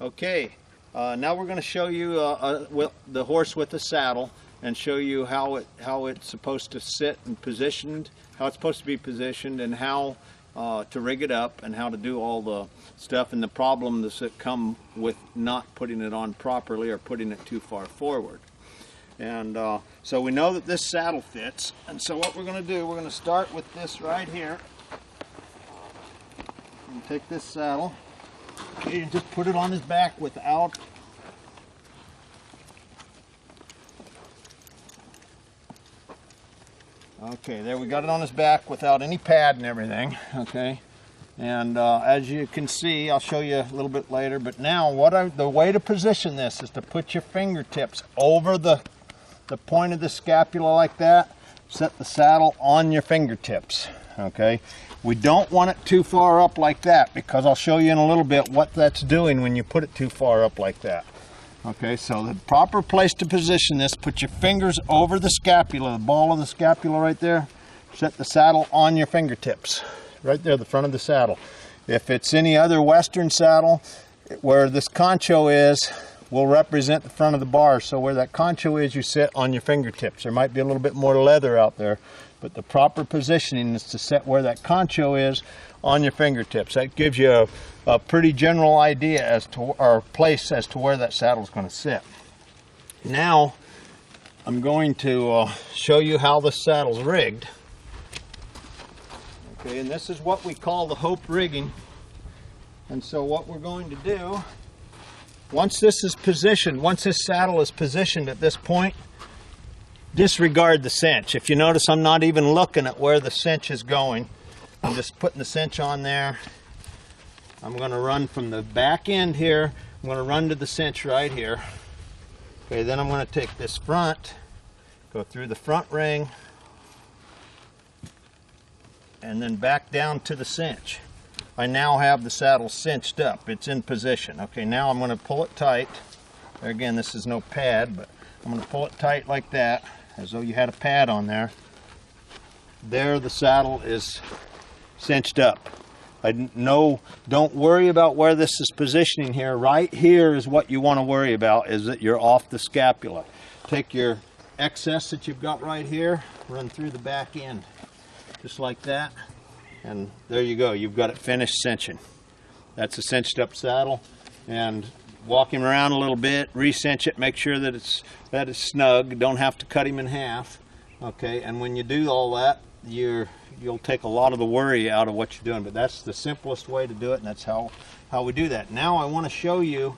Okay, now we're going to show you the horse with the saddle and show you how it's supposed to sit and positioned, how it's supposed to be positioned, and how to rig it up, and how to do all the stuff, and the problems that come with not putting it on properly or putting it too far forward. And so we know that this saddle fits, and so what we're going to do, we're going to start with this right here. And take this saddle, okay, and just put it on his back without there we got it on his back without any pad and everything. Okay, and as you can see, I'll show you a little bit later, but now the way to position this is to put your fingertips over the point of the scapula like that. Set the saddle on your fingertips. Okay, we don't want it too far up like that, because I'll show you in a little bit what that's doing when you put it too far up like that. Okay, so the proper place to position this, put your fingers over the scapula, the ball of the scapula right there. Set the saddle on your fingertips, right there, the front of the saddle. If it's any other Western saddle, where this concho is, will represent the front of the bar. So where that concho is, you sit on your fingertips. There might be a little bit more leather out there, but the proper positioning is to set where that concho is on your fingertips. That gives you a pretty general idea as to, or place as to where that saddle is going to sit. Now I'm going to show you how the saddle's rigged. Okay, and this is what we call the hope rigging. And so what we're going to do, once this saddle is positioned at this point, disregard the cinch. If you notice, I'm not even looking at where the cinch is going. I'm just putting the cinch on there. I'm going to run from the back end here. I'm going to run to the cinch right here. Okay, then I'm going to take this front, go through the front ring, and then back down to the cinch. I now have the saddle cinched up. It's in position. Okay, now I'm going to pull it tight. There again, this is no pad, but I'm going to pull it tight like that, as though you had a pad on there. There, the saddle is cinched up. Don't worry about where this is positioning here. Right here is what you want to worry about, is that you're off the scapula. Take your excess that you've got right here, run through the back end, just like that, and there you go. You've got it finished cinching. That's a cinched up saddle, and walk him around a little bit, re-cinch it, make sure that it's snug. Don't have to cut him in half. Okay, and when you do all that, you'll take a lot of the worry out of what you're doing. But that's the simplest way to do it, and that's how we do that. Now I want to show you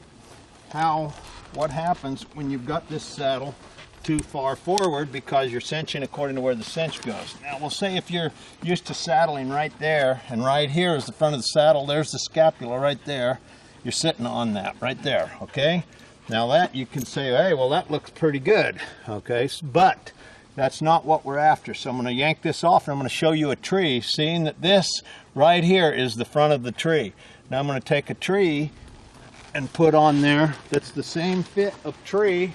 what happens when you've got this saddle too far forward, because you're cinching according to where the cinch goes. Now we'll say if you're used to saddling right there, and right here is the front of the saddle, there's the scapula right there. You're sitting on that right there. Okay, now that you can say, hey, well, that looks pretty good. Okay, but that's not what we're after. So I'm going to yank this off, and I'm going to show you a tree, seeing that this right here is the front of the tree. Now I'm going to take a tree and put on there that's the same fit of tree.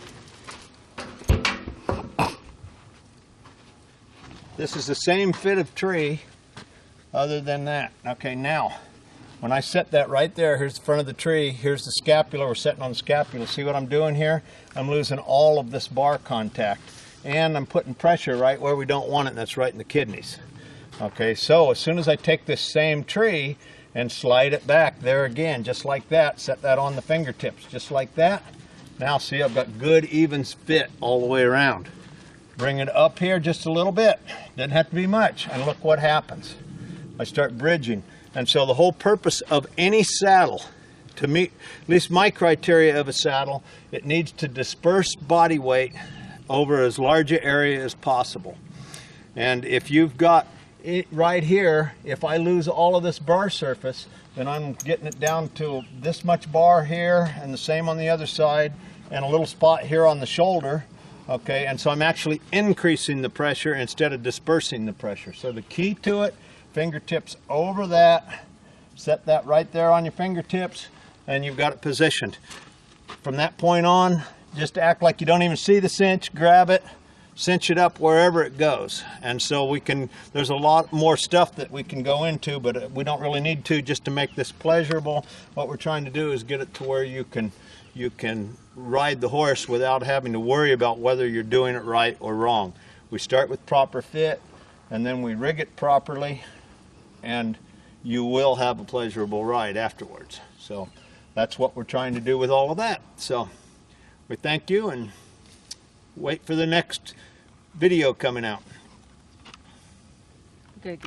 This is the same fit of tree, other than that. Okay, now when I set that right there, here's the front of the tree, here's the scapula, we're setting on the scapula. See what I'm doing here? I'm losing all of this bar contact, and I'm putting pressure right where we don't want it, and that's right in the kidneys. Okay, so as soon as I take this same tree and slide it back there again, just like that, set that on the fingertips, just like that. Now see, I've got good even fit all the way around. Bring it up here just a little bit, doesn't have to be much, and look what happens. I start bridging. And so the whole purpose of any saddle, to meet at least my criteria of a saddle, it needs to disperse body weight over as large an area as possible. And if you've got it right here, if I lose all of this bar surface, then I'm getting it down to this much bar here, and the same on the other side, and a little spot here on the shoulder. Okay, and so I'm actually increasing the pressure instead of dispersing the pressure. So the key to it, fingertips over that, set that right there on your fingertips, and you've got it positioned. From that point on, just act like you don't even see the cinch, grab it, cinch it up wherever it goes. And so we can, there's a lot more stuff that we can go into, but we don't really need to, just to make this pleasurable. What we're trying to do is get it to where you can ride the horse without having to worry about whether you're doing it right or wrong. We start with proper fit, and then we rig it properly, and you will have a pleasurable ride afterwards. So that's what we're trying to do with all of that. So we thank you and wait for the next video coming out. Good.